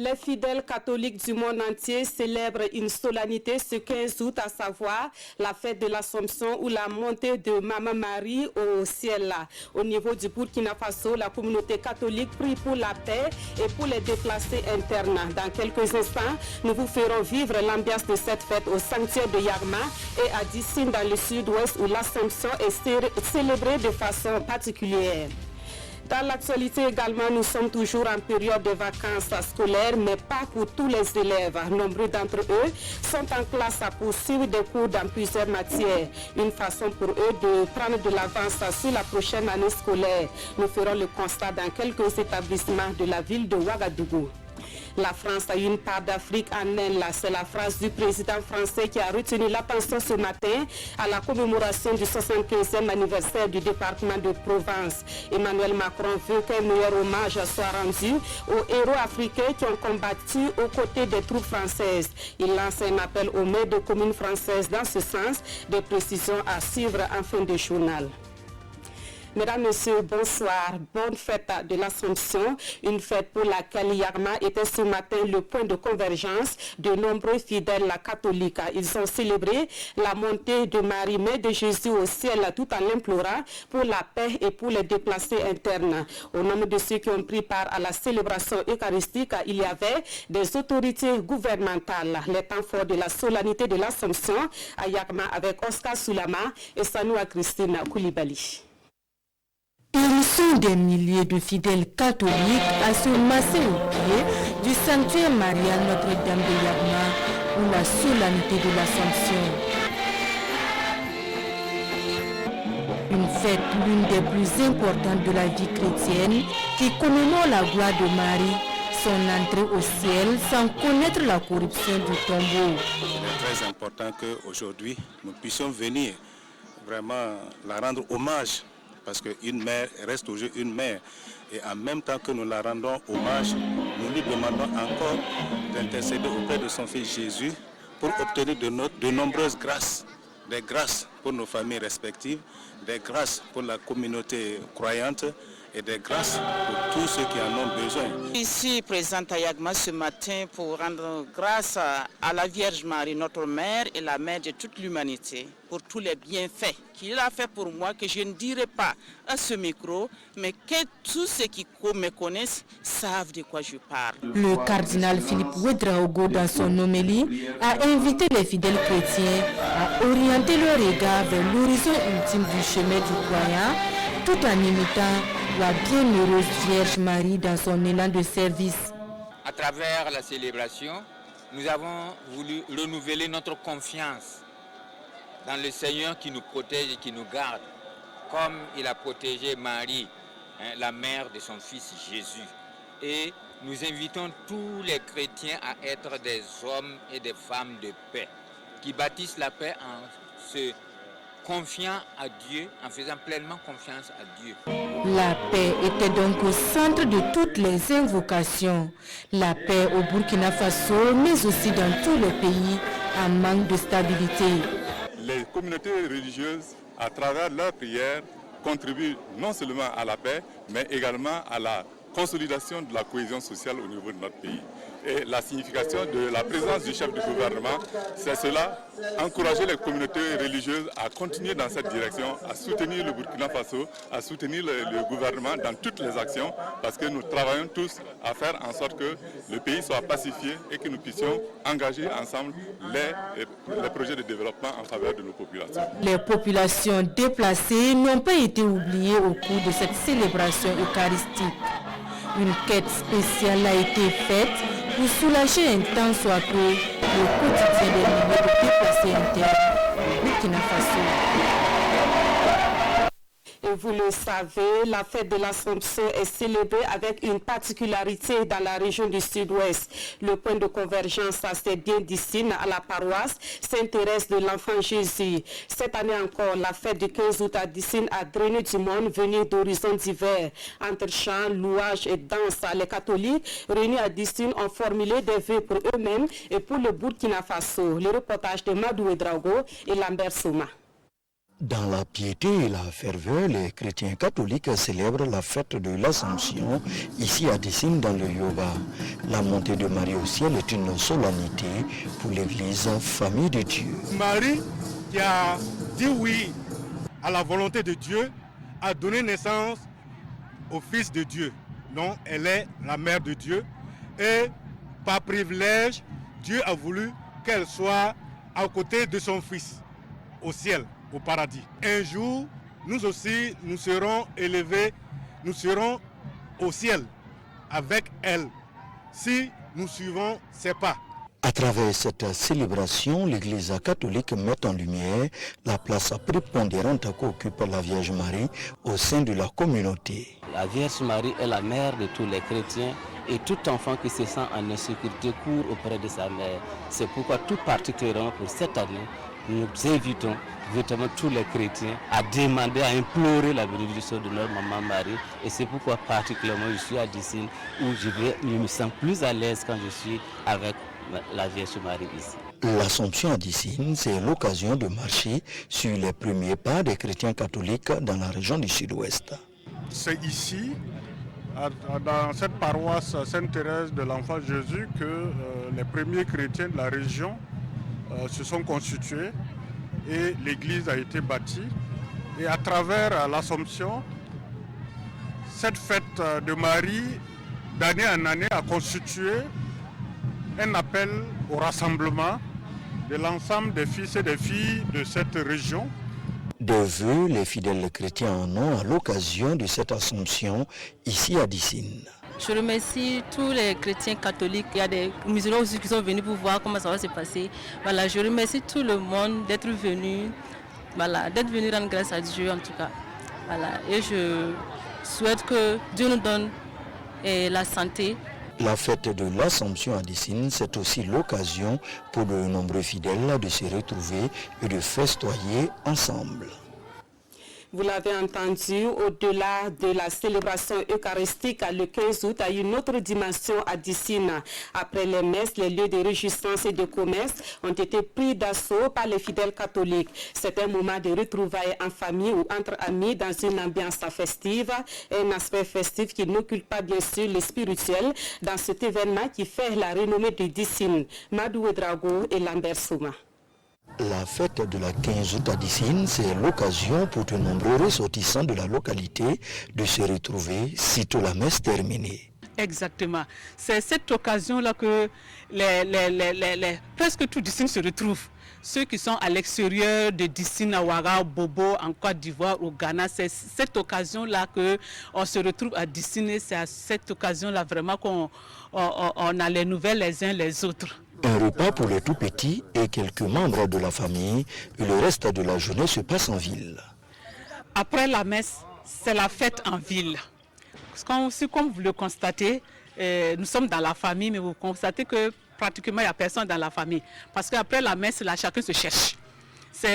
Les fidèles catholiques du monde entier célèbrent une solennité ce 15 août, à savoir la fête de l'Assomption ou la montée de Maman Marie au ciel. Au niveau du Burkina Faso, la communauté catholique prie pour la paix et pour les déplacés internes. Dans quelques instants, nous vous ferons vivre l'ambiance de cette fête au sanctuaire de Yarma et à Dissine dans le sud-ouest où l'Assomption est célébrée de façon particulière. Dans l'actualité également, nous sommes toujours en période de vacances scolaires, mais pas pour tous les élèves. Nombreux d'entre eux sont en classe à poursuivre des cours dans plusieurs matières. Une façon pour eux de prendre de l'avance sur la prochaine année scolaire. Nous ferons le constat dans quelques établissements de la ville de Ouagadougou. La France a une part d'Afrique en elle. C'est la phrase du président français qui a retenu l'attention ce matin à la commémoration du 75e anniversaire du département de Provence. Emmanuel Macron veut qu'un meilleur hommage soit rendu aux héros africains qui ont combattu aux côtés des troupes françaises. Il lance un appel aux maires de communes françaises dans ce sens. Des précisions à suivre en fin de journal. Mesdames, Messieurs, bonsoir. Bonne fête de l'Assomption. Une fête pour laquelle Yarma était ce matin le point de convergence de nombreux fidèles catholiques. Ils ont célébré la montée de Marie, Mère de Jésus au ciel, tout en l'implorant pour la paix et pour les déplacés internes. Au nom de ceux qui ont pris part à la célébration eucharistique, il y avait des autorités gouvernementales. Les temps forts de la solennité de l'Assomption à Yarma avec Oscar Soulama et Sanoua Christine Koulibaly. Ils sont des milliers de fidèles catholiques à se masser au pied du sanctuaire marial Notre-Dame de Yarma pour la solennité de l'Assomption. Une fête l'une des plus importantes de la vie chrétienne qui commémore la gloire de Marie, son entrée au ciel sans connaître la corruption du tombeau. Il est très important qu'aujourd'hui nous puissions venir vraiment la rendre hommage. Parce qu'une mère reste toujours une mère. Et en même temps que nous la rendons hommage, nous lui demandons encore d'intercéder auprès de son Fils Jésus pour obtenir de nombreuses grâces. Des grâces pour nos familles respectives, des grâces pour la communauté croyante et des grâces pour tous ceux qui en ont besoin. Ici, présente à Yarma ce matin pour rendre grâce à la Vierge Marie, notre mère et la mère de toute l'humanité, pour tous les bienfaits qu'il a fait pour moi, que je ne dirai pas à ce micro, mais que tous ceux qui me connaissent savent de quoi je parle. Le cardinal Philippe Ouedraogo, dans son homélie, a invité les fidèles chrétiens à orienter leur regard vers l'horizon ultime du chemin du croyant, tout en imitant la bienheureuse Vierge Marie dans son élan de service. À travers la célébration, nous avons voulu renouveler notre confiance dans le Seigneur qui nous protège et qui nous garde, comme il a protégé Marie, la mère de son Fils Jésus. Et nous invitons tous les chrétiens à être des hommes et des femmes de paix, qui bâtissent la paix en se confiant à Dieu, en faisant pleinement confiance à Dieu. La paix était donc au centre de toutes les invocations. La paix au Burkina Faso, mais aussi dans tous les pays en manque de stabilité. Les communautés religieuses, à travers leurs prières, contribuent non seulement à la paix, mais également à la consolidation de la cohésion sociale au niveau de notre pays. Et la signification de la présence du chef du gouvernement, c'est cela, encourager les communautés religieuses à continuer dans cette direction, à soutenir le Burkina Faso, à soutenir le gouvernement dans toutes les actions, parce que nous travaillons tous à faire en sorte que le pays soit pacifié et que nous puissions engager ensemble les projets de développement en faveur de nos populations. Les populations déplacées n'ont pas été oubliées au cours de cette célébration eucharistique. Une quête spéciale a été faite pour soulager un temps soit peu le quotidien des milliers de déplacés internes. Burkina Faso. Et vous le savez, la fête de l'Assomption est célébrée avec une particularité dans la région du Sud-Ouest. Le point de convergence, c'est bien d'ici, à la paroisse Sainte-Thérèse de l'Enfant Jésus. Cette année encore, la fête du 15 août à Dissine a drainé du monde venu d'horizons divers. Entre chants, louages et danses, les catholiques réunis à Dissine ont formulé des vœux pour eux-mêmes et pour le Burkina Faso. Le reportage de Madou Ouedraogo et Lambert Souma. Dans la piété et la ferveur, les chrétiens catholiques célèbrent la fête de l'Assomption ici à Dessine dans le Yoba. La montée de Marie au ciel est une solennité pour l'Église famille de Dieu. Marie, qui a dit oui à la volonté de Dieu, a donné naissance au Fils de Dieu. Donc elle est la mère de Dieu et par privilège, Dieu a voulu qu'elle soit à côté de son Fils au ciel, au paradis. Un jour, nous aussi, nous serons élevés, nous serons au ciel avec elle, si nous suivons ses pas. À travers cette célébration, l'Église catholique met en lumière la place prépondérante qu'occupe la Vierge Marie au sein de la communauté. La Vierge Marie est la mère de tous les chrétiens et tout enfant qui se sent en insécurité court auprès de sa mère. C'est pourquoi tout particulièrement pour cette année, nous invitons véritablement tous les chrétiens à demander, à implorer la bénédiction de leur maman Marie. Et c'est pourquoi particulièrement je suis à Dessine où je me sens plus à l'aise quand je suis avec la Vierge Marie ici. L'Assomption à Dessine, c'est l'occasion de marcher sur les premiers pas des chrétiens catholiques dans la région du Sud-Ouest. C'est ici, dans cette paroisse Sainte-Thérèse de l'Enfant Jésus, que les premiers chrétiens de la région se sont constitués et l'église a été bâtie. Et à travers l'Assomption, cette fête de Marie, d'année en année, a constitué un appel au rassemblement de l'ensemble des fils et des filles de cette région. Des vœux, les fidèles chrétiens en ont à l'occasion de cette Assomption ici à Dessine. Je remercie tous les chrétiens catholiques. Il y a des musulmans aussi qui sont venus pour voir comment ça va se passer. Voilà, je remercie tout le monde d'être venu, d'être venu rendre grâce à Dieu en tout cas. Voilà, et je souhaite que Dieu nous donne la santé. La fête de l'Assomption à Dessine, c'est aussi l'occasion pour de nombreux fidèles de se retrouver et de festoyer ensemble. Vous l'avez entendu, au-delà de la célébration eucharistique, le 15 août a une autre dimension à Dessine. Après les messes, les lieux de réjouissance et de commerce ont été pris d'assaut par les fidèles catholiques. C'est un moment de retrouvailles en famille ou entre amis dans une ambiance festive, un aspect festif qui n'occulte pas bien sûr le spirituel dans cet événement qui fait la renommée de Dessine. Madou Ouedraogo et Lambert Souma. La fête de la 15 août à Dessine, c'est l'occasion pour de nombreux ressortissants de la localité de se retrouver sitôt la messe terminée. Exactement. C'est cette occasion-là que presque tout Dessine se retrouve. Ceux qui sont à l'extérieur de Dessine, à Ouara, Bobo, en Côte d'Ivoire, au Ghana, c'est cette occasion-là qu'on se retrouve à Dessine. C'est à cette occasion-là vraiment qu'on a les nouvelles les uns les autres. Un repas pour les tout-petits et quelques membres de la famille. Et le reste de la journée se passe en ville. Après la messe, c'est la fête en ville. Comme vous le constatez, nous sommes dans la famille, mais vous constatez que pratiquement il n'y a personne dans la famille. Parce qu'après la messe, là, chacun se cherche.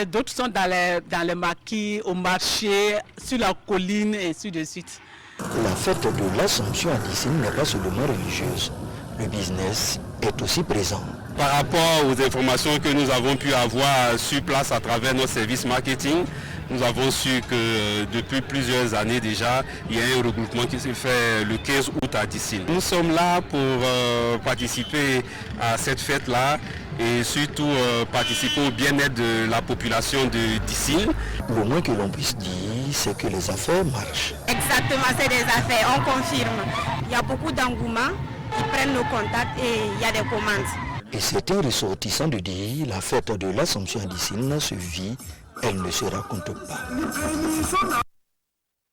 D'autres sont dans les maquis, au marché, sur la colline et ainsi de suite. La fête de l'Assomption à Dessine n'est pas seulement religieuse. Le business est aussi présent. Par rapport aux informations que nous avons pu avoir sur place à travers nos services marketing, nous avons su que depuis plusieurs années déjà, il y a un regroupement qui se fait le 15 août à Dessine. Nous sommes là pour participer à cette fête-là et surtout participer au bien-être de la population de Dessine. Le moins que l'on puisse dire, c'est que les affaires marchent. Exactement, c'est des affaires, on confirme. Il y a beaucoup d'engouement qui prennent nos contacts et il y a des commandes. Et c'est un ressortissant de dire, la fête de l'Assomption à Dessine se vit, elle ne se raconte pas.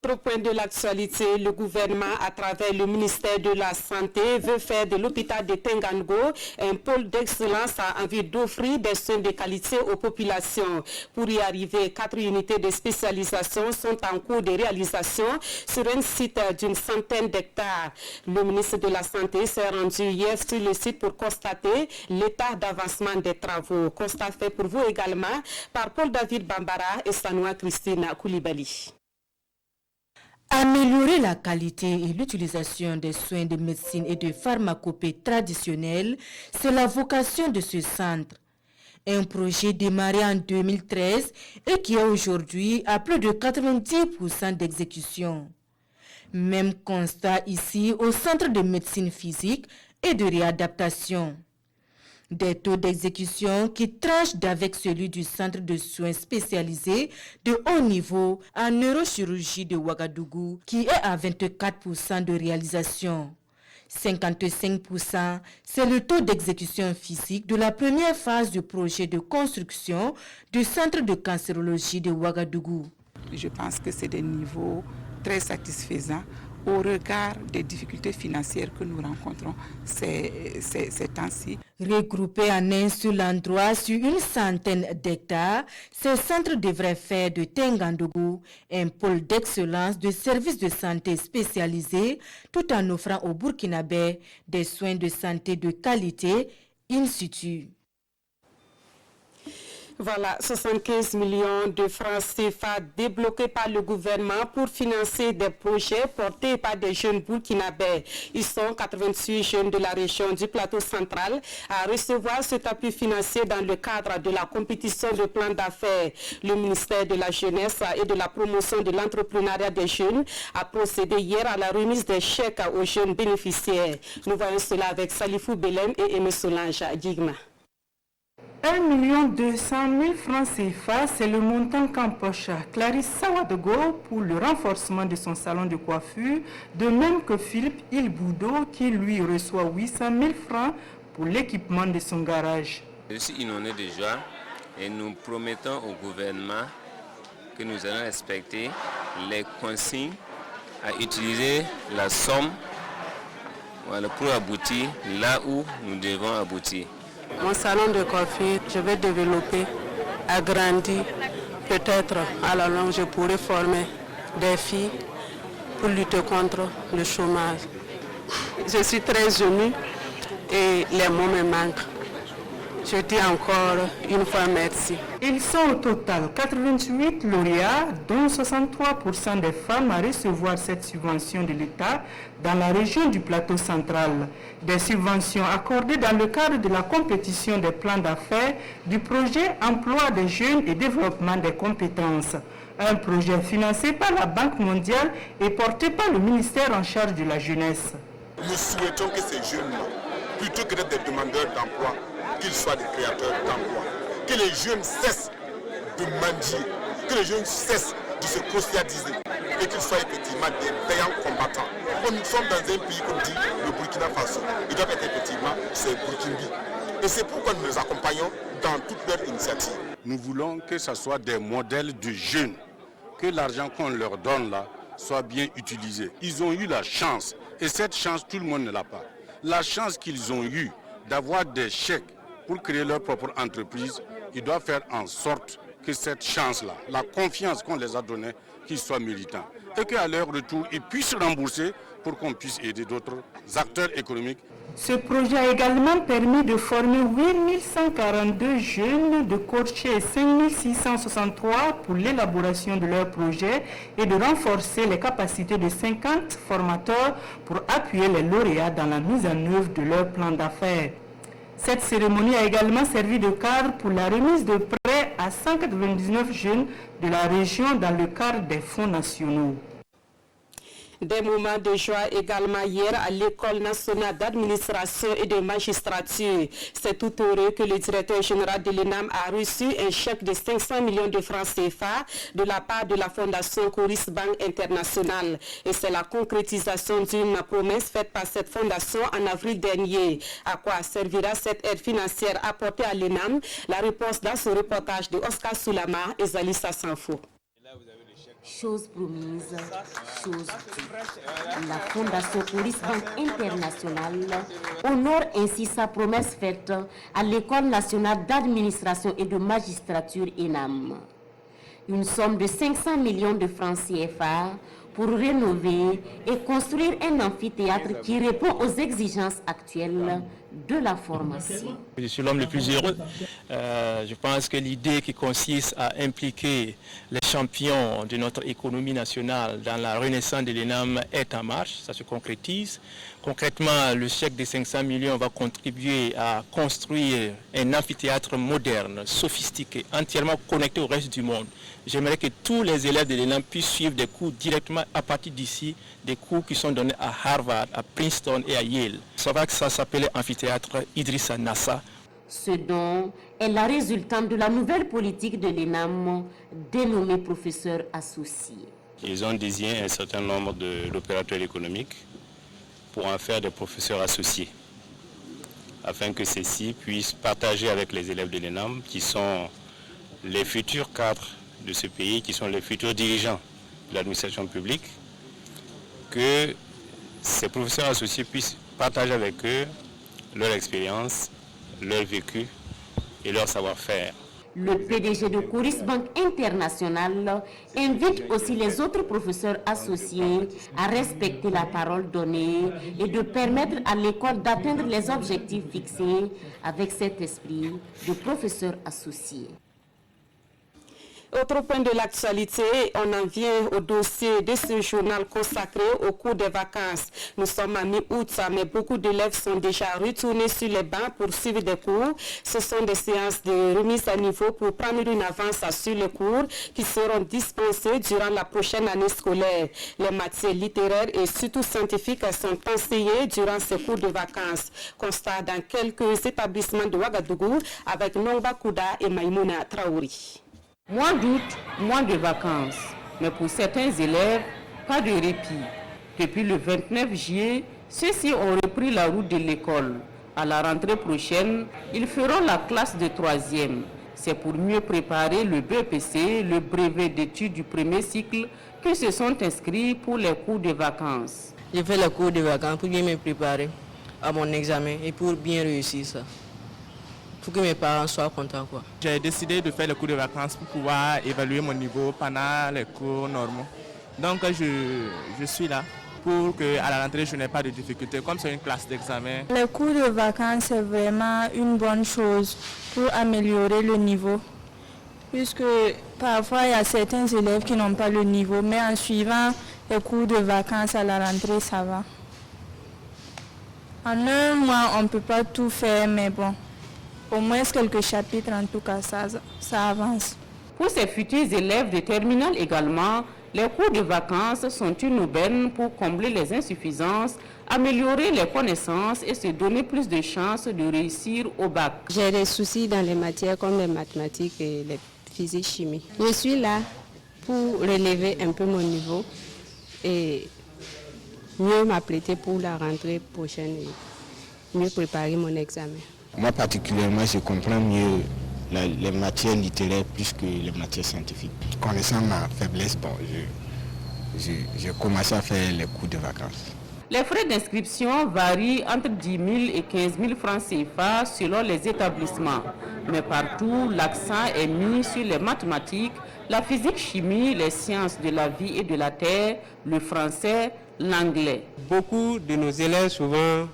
Autre point de l'actualité, le gouvernement, à travers le ministère de la Santé, veut faire de l'hôpital de Tengango un pôle d'excellence en vue d'offrir des soins de qualité aux populations. Pour y arriver, 4 unités de spécialisation sont en cours de réalisation sur un site d'une centaine d'hectares. Le ministre de la Santé s'est rendu hier sur le site pour constater l'état d'avancement des travaux. Constat fait pour vous également par Paul-David Bambara et Sanoua Christine Koulibaly. Améliorer la qualité et l'utilisation des soins de médecine et de pharmacopée traditionnels, c'est la vocation de ce centre. Un projet démarré en 2013 et qui est aujourd'hui à plus de 90% d'exécution. Même constat ici au Centre de médecine physique et de réadaptation. Des taux d'exécution qui tranchent d'avec celui du Centre de soins spécialisés de haut niveau en neurochirurgie de Ouagadougou qui est à 24% de réalisation. 55%, c'est le taux d'exécution physique de la première phase du projet de construction du Centre de cancérologie de Ouagadougou. Je pense que c'est des niveaux très satisfaisants au regard des difficultés financières que nous rencontrons ces temps-ci. Regroupés en un seul endroit sur une centaine d'hectares, ces centres devraient faire de Tengandougou un pôle d'excellence de services de santé spécialisés tout en offrant aux Burkinabés des soins de santé de qualité in situ. Voilà, 75 millions de francs CFA débloqués par le gouvernement pour financer des projets portés par des jeunes burkinabés. Ils sont 88 jeunes de la région du plateau central à recevoir cet appui financier dans le cadre de la compétition de plan d'affaires. Le ministère de la Jeunesse et de la promotion de l'entrepreneuriat des jeunes a procédé hier à la remise des chèques aux jeunes bénéficiaires. Nous voyons cela avec Salifou Belem et Aimé Solange Digma. 1 200 000 francs CFA, c'est le montant qu'empoche Clarisse Sawadogo pour le renforcement de son salon de coiffure, de même que Philippe Ilboudo qui lui reçoit 800 000 francs pour l'équipement de son garage. Je suis inondé de joie et nous promettons au gouvernement que nous allons respecter les consignes à utiliser la somme pour aboutir là où nous devons aboutir. Mon salon de coiffure, je vais développer, agrandir. Peut-être à la longue, je pourrai former des filles pour lutter contre le chômage. Je suis très émue et les mots me manquent. Je dis encore une fois merci. Ils sont au total 88 lauréats, dont 63% des femmes à recevoir cette subvention de l'État dans la région du plateau central. Des subventions accordées dans le cadre de la compétition des plans d'affaires du projet Emploi des jeunes et développement des compétences. Un projet financé par la Banque mondiale et porté par le ministère en charge de la jeunesse. Nous souhaitons que ces jeunes-là, plutôt que d'être des demandeurs d'emploi, qu'ils soient des créateurs d'emploi, que les jeunes cessent de mendier, que les jeunes cessent de se caustiadiser et qu'ils soient effectivement des vaillants combattants. Nous sommes dans un pays, comme dit le Burkina Faso, ils doivent être effectivement ces Burkinabés. Et c'est pourquoi nous les accompagnons dans toutes leurs initiatives. Nous voulons que ce soit des modèles de jeunes, que l'argent qu'on leur donne là soit bien utilisé. Ils ont eu la chance, et cette chance, tout le monde ne l'a pas. La chance qu'ils ont eue d'avoir des chèques pour créer leur propre entreprise, ils doivent faire en sorte que cette chance-là, la confiance qu'on les a donnée, qu'ils soient militants. Et qu'à leur retour, ils puissent rembourser pour qu'on puisse aider d'autres acteurs économiques. Ce projet a également permis de former 8142 jeunes, de coacher 5663 pour l'élaboration de leurs projets et de renforcer les capacités de 50 formateurs pour appuyer les lauréats dans la mise en œuvre de leur plan d'affaires. Cette cérémonie a également servi de cadre pour la remise de prêts à 199 jeunes de la région dans le cadre des fonds nationaux. Des moments de joie également hier à l'École nationale d'administration et de magistrature. C'est tout heureux que le directeur général de l'ENAM a reçu un chèque de 500 millions de francs CFA de la part de la Fondation Coris Bank International. Et c'est la concrétisation d'une promesse faite par cette fondation en avril dernier. À quoi servira cette aide financière apportée à l'ENAM? La réponse dans ce reportage de Oscar Soulama et Zalissa Sanfo. Chose promise, chose due. La Fondation Coris Bank International honore ainsi sa promesse faite à l'École nationale d'administration et de magistrature ENAM. Une somme de 500 millions de francs CFA pour rénover et construire un amphithéâtre qui répond aux exigences actuelles de la formation. Je suis l'homme le plus heureux. Je pense que l'idée qui consiste à impliquer les champions de notre économie nationale dans la renaissance de l'ENAM est en marche, ça se concrétise. Concrètement, le chèque de 500 millions va contribuer à construire un amphithéâtre moderne, sophistiqué, entièrement connecté au reste du monde. J'aimerais que tous les élèves de l'ENAM puissent suivre des cours directement à partir d'ici, des cours qui sont donnés à Harvard, à Princeton et à Yale. Ça va que ça s'appelait amphithéâtre Idrissa Nassa. Ce don est la résultante de la nouvelle politique de l'ENAM dénommée professeur associé. Ils ont désigné un certain nombre d'opérateurs économiques pour en faire des professeurs associés, afin que ceux-ci puissent partager avec les élèves de l'ENAM, qui sont les futurs cadres de ce pays, qui sont les futurs dirigeants de l'administration publique, que ces professeurs associés puissent partager avec eux leur expérience, leur vécu et leur savoir-faire. Le PDG de Coris Bank International invite aussi les autres professeurs associés à respecter la parole donnée et de permettre à l'école d'atteindre les objectifs fixés avec cet esprit de professeur associé. Autre point de l'actualité, on en vient au dossier de ce journal consacré au cours des vacances. Nous sommes à mi-août, mais beaucoup d'élèves sont déjà retournés sur les bancs pour suivre des cours. Ce sont des séances de remise à niveau pour prendre une avance sur les cours qui seront dispensés durant la prochaine année scolaire. Les matières littéraires et surtout scientifiques sont enseignées durant ces cours de vacances. Constat dans quelques établissements de Ouagadougou avec Nongba Kouda et Maïmouna Traouri. Moins d'août, moins de vacances. Mais pour certains élèves, pas de répit. Depuis le 29 juillet, ceux-ci ont repris la route de l'école. À la rentrée prochaine, ils feront la classe de 3e. C'est pour mieux préparer le BEPC, le brevet d'études du premier cycle, que se sont inscrits pour les cours de vacances. J'ai fait les cours de vacances pour bien me préparer à mon examen et pour bien réussir ça. Pour que mes parents soient contents, quoi. J'ai décidé de faire les cours de vacances pour pouvoir évaluer mon niveau pendant les cours normaux. Donc je suis là pour qu'à la rentrée je n'ai pas de difficultés, comme c'est une classe d'examen. Les cours de vacances c'est vraiment une bonne chose pour améliorer le niveau. Puisque parfois il y a certains élèves qui n'ont pas le niveau, mais en suivant les cours de vacances à la rentrée, ça va. En un mois, on ne peut pas tout faire, mais bon. Au moins quelques chapitres, en tout cas, ça avance. Pour ces futurs élèves de terminale également, les cours de vacances sont une aubaine pour combler les insuffisances, améliorer les connaissances et se donner plus de chances de réussir au bac. J'ai des soucis dans les matières comme les mathématiques et les physique-chimie. Je suis là pour relever un peu mon niveau et mieux m'apprêter pour la rentrée prochaine et mieux préparer mon examen. Moi particulièrement, je comprends mieux les matières littéraires plus que les matières scientifiques. Connaissant ma faiblesse, bon, j'ai commencé à faire les cours de vacances. Les frais d'inscription varient entre 10 000 et 15 000 francs CFA selon les établissements. Mais partout, l'accent est mis sur les mathématiques, la physique-chimie, les sciences de la vie et de la terre, le français, l'anglais. Beaucoup de nos élèves, souvent,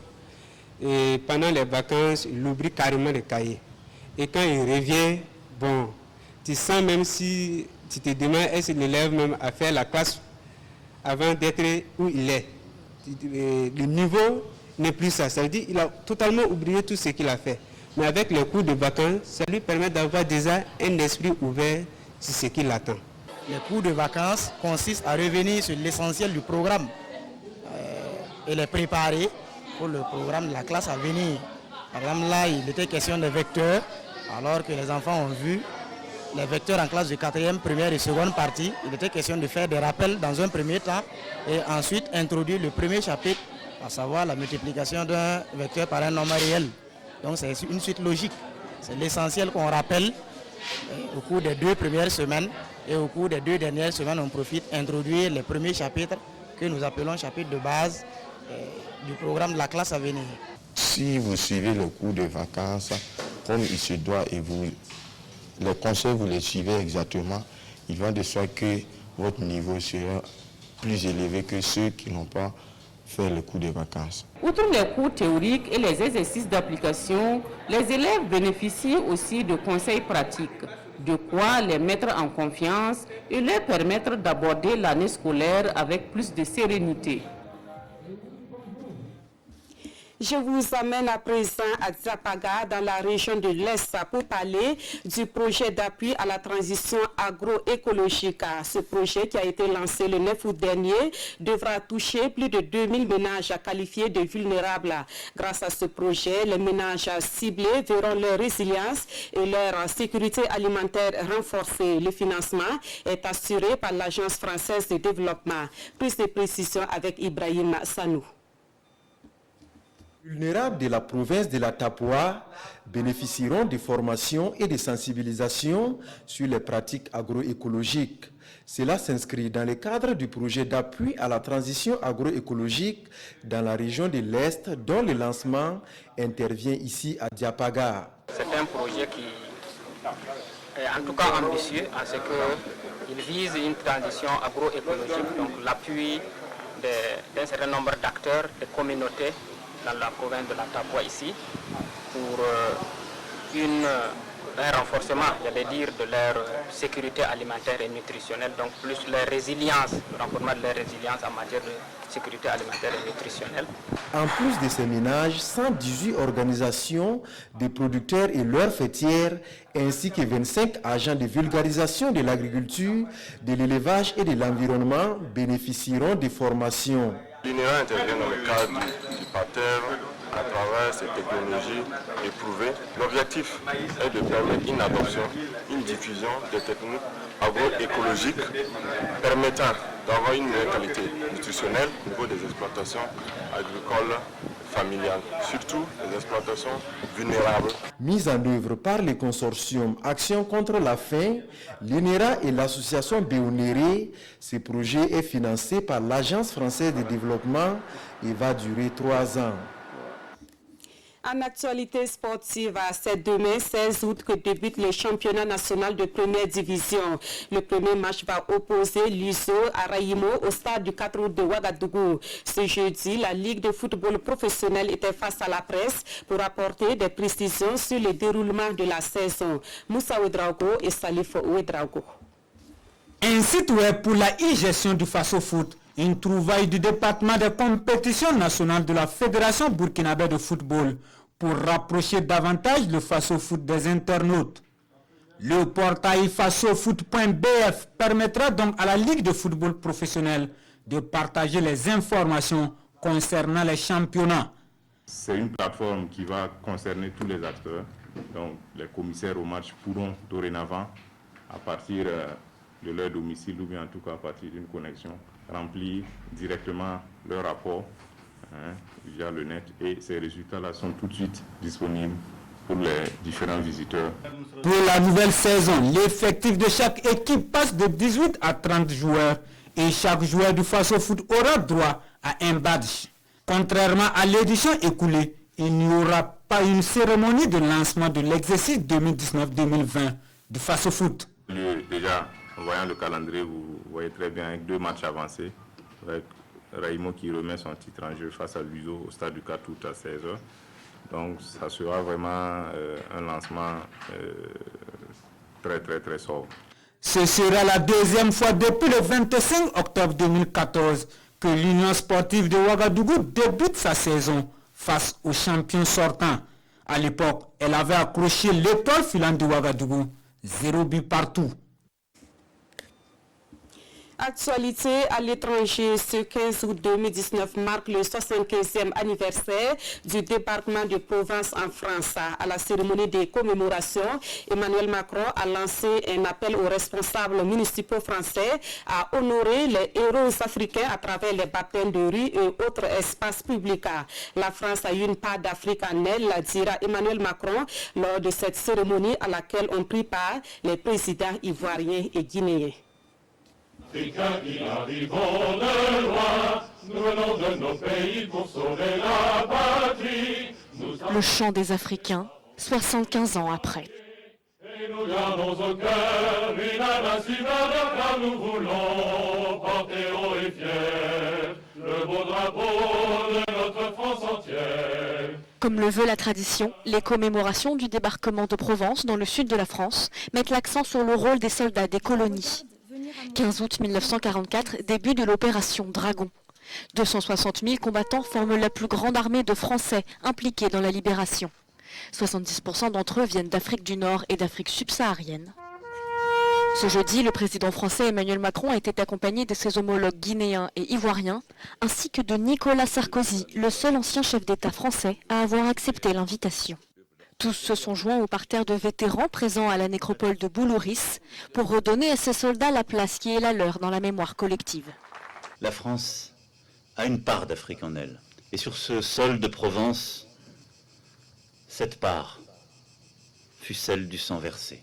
et pendant les vacances, ils oublient carrément les cahiers. Et quand ils reviennent, bon, tu sens même si tu te demandes est-ce que l'élève même a fait la classe avant d'être où il est. Le niveau n'est plus ça. Ça veut dire qu'il a totalement oublié tout ce qu'il a fait. Mais avec les cours de vacances, ça lui permet d'avoir déjà un esprit ouvert sur ce qui l'attend. Les cours de vacances consistent à revenir sur l'essentiel du programme et les préparer pour le programme de la classe à venir. Par exemple, là, il était question de vecteurs, alors que les enfants ont vu les vecteurs en classe de 4e, première et seconde partie. Il était question de faire des rappels dans un premier temps et ensuite introduire le premier chapitre, à savoir la multiplication d'un vecteur par un nombre réel. Donc c'est une suite logique. C'est l'essentiel qu'on rappelle au cours des 2 premières semaines et au cours des 2 dernières semaines, on profite d'introduire les premiers chapitres que nous appelons chapitres de base du programme de la classe à venir. Si vous suivez le cours de vacances comme il se doit et les conseils vous les suivez exactement, il va de soi que votre niveau sera plus élevés que ceux qui n'ont pas fait le cours de vacances. Outre les cours théoriques et les exercices d'application, les élèves bénéficient aussi de conseils pratiques, de quoi les mettre en confiance et leur permettre d'aborder l'année scolaire avec plus de sérénité. Je vous amène à présent à Dzapaga, dans la région de l'Est, pour parler du projet d'appui à la transition agroécologique. Ce projet, qui a été lancé le 9 août dernier, devra toucher plus de 2000 ménages qualifiés de vulnérables. Grâce à ce projet, les ménages ciblés verront leur résilience et leur sécurité alimentaire renforcée. Le financement est assuré par l'Agence française de développement. Plus de précisions avec Ibrahim Sanou. Les vulnérables de la province de la Tapua bénéficieront de formations et de sensibilisation sur les pratiques agroécologiques. Cela s'inscrit dans le cadre du projet d'appui à la transition agroécologique dans la région de l'Est, dont le lancement intervient ici à Diapaga. C'est un projet qui est en tout cas ambitieux, en ce qu'il vise une transition agroécologique, donc l'appui d'un certain nombre d'acteurs, de communautés dans la province de la Tapua ici, pour un renforcement, j'allais dire, de leur sécurité alimentaire et nutritionnelle, donc plus leur résilience, le renforcement de leur résilience en matière de sécurité alimentaire et nutritionnelle. En plus de ces ménages, 118 organisations de producteurs et leurs fêtières, ainsi que 25 agents de vulgarisation de l'agriculture, de l'élevage et de l'environnement bénéficieront des formations. L'INEA intervient dans le cadre du parterre à travers ces technologies éprouvées. L'objectif est de permettre une adoption, une diffusion des techniques agroécologiques permettant d'avoir une meilleure qualité nutritionnelle au niveau des exploitations agricoles familiales, surtout les exploitations vulnérables. Mise en œuvre par le consortium Action contre la faim, l'INERA et l'association Béonéré, ce projet est financé par l'Agence française de développement et va durer 3 ans. En actualité sportive, c'est demain 16 août que débute le championnat national de première division. Le premier match va opposer l'USO à Raïmo au stade du 4 août de Ouagadougou. Ce jeudi, la Ligue de football professionnel était face à la presse pour apporter des précisions sur le déroulement de la saison. Moussa Ouedraogo et Salif Ouedraogo. Un site web pour la e-gestion du Faso Foot, une trouvaille du département des compétitions nationales de la Fédération burkinabé de football pour rapprocher davantage le Faso Foot des internautes. Le portail fasofoot.bf permettra donc à la Ligue de football professionnel de partager les informations concernant les championnats. C'est une plateforme qui va concerner tous les acteurs. Donc les commissaires au match pourront dorénavant, à partir de leur domicile ou bien en tout cas à partir d'une connexion, remplir directement leur rapport via le net, et ces résultats-là sont tout de suite disponibles pour les différents visiteurs. Pour la nouvelle saison, l'effectif de chaque équipe passe de 18 à 30 joueurs et chaque joueur du Faso Foot aura droit à un badge. Contrairement à l'édition écoulée, il n'y aura pas une cérémonie de lancement de l'exercice 2019-2020 du Faso Foot. Déjà, en voyant le calendrier, vous voyez très bien avec 2 matchs avancés, avec Raïmo qui remet son titre en jeu face à l'USO au stade du 4 août à 16h. Donc ça sera vraiment un lancement très sobre. Ce sera la deuxième fois depuis le 25 octobre 2014 que l'Union sportive de Ouagadougou débute sa saison face aux champions sortants. À l'époque, elle avait accroché l'étoile filante de Ouagadougou, 0 but partout. Actualité à l'étranger, ce 15 août 2019 marque le 75e anniversaire du débarquement de Provence en France. À la cérémonie des commémorations, Emmanuel Macron a lancé un appel aux responsables municipaux français à honorer les héros africains à travers les baptêmes de rue et autres espaces publics. La France a eu une part d'Afrique en elle, dira Emmanuel Macron, lors de cette cérémonie à laquelle ont pris part les présidents ivoiriens et guinéens. Africains qui arrivons de loin, nous venons de nos pays pour sauver la patrie. Le chant des Africains, 75 ans après. Et Nous gardons au cœur une invincible ardeur, car nous voulons porter haut et fier le beau drapeau de notre France entière. Comme le veut la tradition, les commémorations du débarquement de Provence dans le sud de la France mettent l'accent sur le rôle des soldats des colonies. 15 août 1944, début de l'opération Dragon. 260 000 combattants forment la plus grande armée de Français impliqués dans la libération. 70% d'entre eux viennent d'Afrique du Nord et d'Afrique subsaharienne. Ce jeudi, le président français Emmanuel Macron était accompagné de ses homologues guinéens et ivoiriens, ainsi que de Nicolas Sarkozy, le seul ancien chef d'État français à avoir accepté l'invitation. Tous se sont joints au parterre de vétérans présents à la nécropole de Boulouris pour redonner à ces soldats la place qui est la leur dans la mémoire collective. La France a une part d'Afrique en elle. Et sur ce sol de Provence, cette part fut celle du sang versé.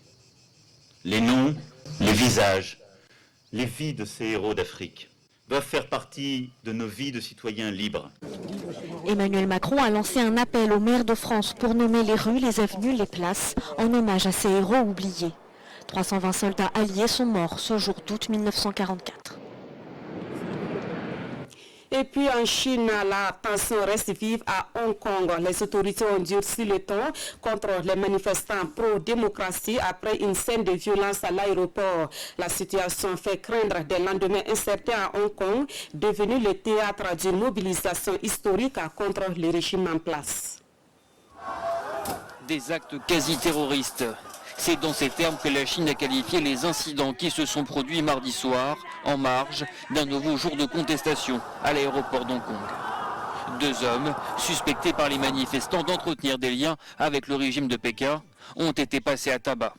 Les noms, les visages, les vies de ces héros d'Afrique doivent faire partie de nos vies de citoyens libres. Emmanuel Macron a lancé un appel aux maires de France pour nommer les rues, les avenues, les places en hommage à ces héros oubliés. 320 soldats alliés sont morts ce jour d'août 1944. Et puis en Chine, la tension reste vive à Hong Kong. Les autorités ont durci le ton contre les manifestants pro-démocratie après une scène de violence à l'aéroport. La situation fait craindre des lendemains incertains à Hong Kong, devenu le théâtre d'une mobilisation historique contre le régime en place. Des actes quasi-terroristes. C'est dans ces termes que la Chine a qualifié les incidents qui se sont produits mardi soir, en marge d'un nouveau jour de contestation à l'aéroport d'Hong Kong. 2 hommes, suspectés par les manifestants d'entretenir des liens avec le régime de Pékin, ont été passés à tabac.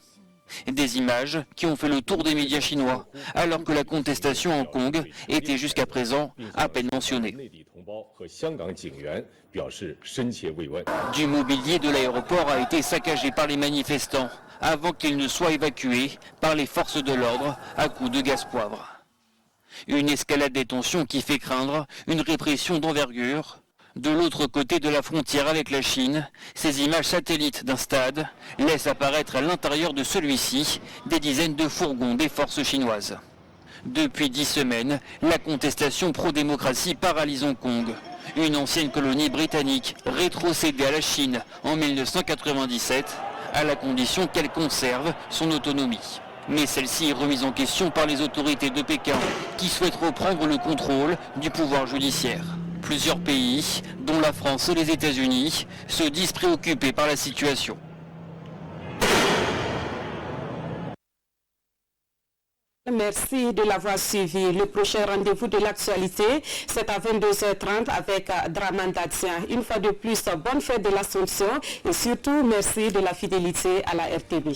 Des images qui ont fait le tour des médias chinois, alors que la contestation à Hong Kong était jusqu'à présent à peine mentionnée. Du mobilier de l'aéroport a été saccagé par les manifestants avant qu'ils ne soient évacués par les forces de l'ordre à coups de gaz poivre. Une escalade des tensions qui fait craindre une répression d'envergure. De l'autre côté de la frontière avec la Chine, ces images satellites d'un stade laissent apparaître à l'intérieur de celui-ci des dizaines de fourgons des forces chinoises. Depuis 10 semaines, la contestation pro-démocratie paralyse Hong Kong, une ancienne colonie britannique rétrocédée à la Chine en 1997, à la condition qu'elle conserve son autonomie. Mais celle-ci est remise en question par les autorités de Pékin, qui souhaitent reprendre le contrôle du pouvoir judiciaire. Plusieurs pays, dont la France et les États-Unis, se disent préoccupés par la situation. Merci de l'avoir suivi. Le prochain rendez-vous de l'actualité, c'est à 22h30 avec Draman Datien. Une fois de plus, bonne fête de l'Assomption et surtout merci de la fidélité à la RTB.